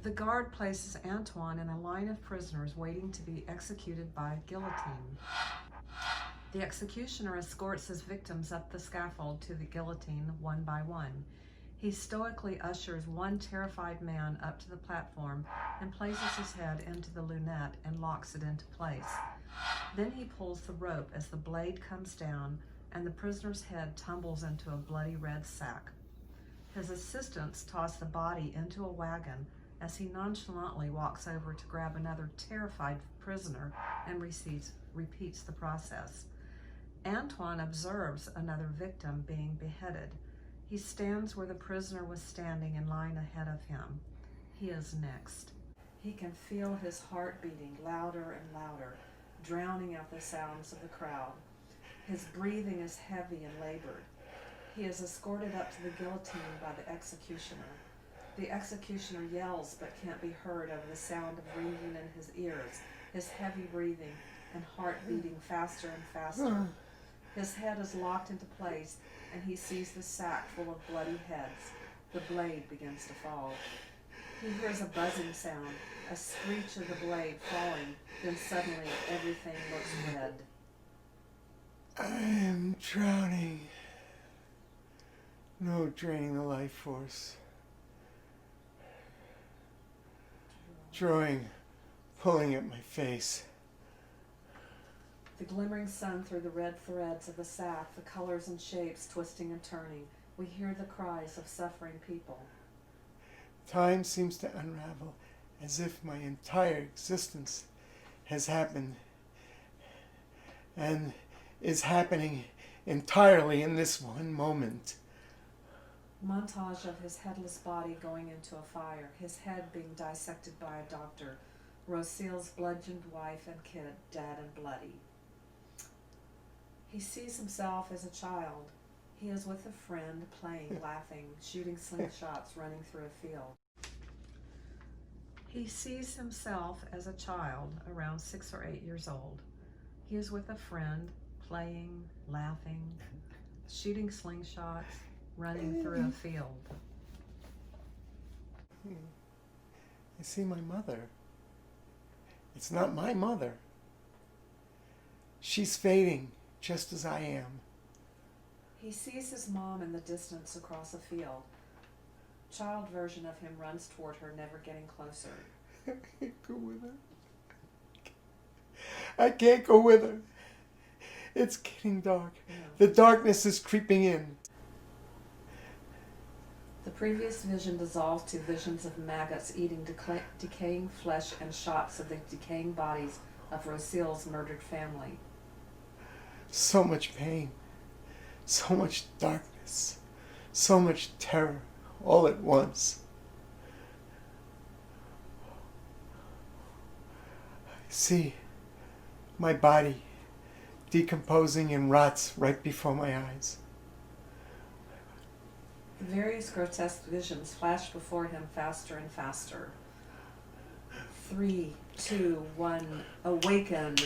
The guard places Antoine in a line of prisoners waiting to be executed by guillotine. The executioner escorts his victims up the scaffold to the guillotine one by one. He stoically ushers one terrified man up to the platform and places his head into the lunette and locks it into place. Then he pulls the rope as the blade comes down and the prisoner's head tumbles into a bloody red sack. His assistants toss the body into a wagon as he nonchalantly walks over to grab another terrified prisoner and repeats the process. Antoine observes another victim being beheaded. He stands where the prisoner was standing in line ahead of him. He is next. He can feel his heart beating louder and louder, drowning out the sounds of the crowd. His breathing is heavy and labored. He is escorted up to the guillotine by the executioner. The executioner yells but can't be heard over the sound of ringing in his ears, his heavy breathing and heart beating faster and faster. His head is locked into place and he sees the sack full of bloody heads. The blade begins to fall. He hears a buzzing sound, a screech of the blade falling, then suddenly everything looks red. I am drowning. No draining the life force. Drawing, pulling at my face. The glimmering sun through the red threads of the sack, the colors and shapes twisting and turning. We hear the cries of suffering people. Time seems to unravel as if my entire existence has happened and is happening entirely in this one moment. Montage of his headless body going into a fire, his head being dissected by a doctor, Rosil's bludgeoned wife and kid dead and bloody. He sees himself as a child. He is with a friend, playing, laughing, shooting slingshots, running through a field. He sees himself as a child, around 6 or 8 years old. He is with a friend, playing, laughing, shooting slingshots, running through a field. I see my mother. It's not my mother. She's fading, just as I am. He sees his mom in the distance across a field. Child version of him runs toward her, never getting closer. I can't go with her. I can't go with her. It's getting dark. Yeah. The darkness is creeping in. The previous vision dissolves to visions of maggots eating decaying flesh and shots of the decaying bodies of Rosil's murdered family. So much pain, so much darkness, so much terror, all at once. I see my body decomposing and rots right before my eyes. Various grotesque visions flash before him faster and faster. 3, 2, 1, awaken.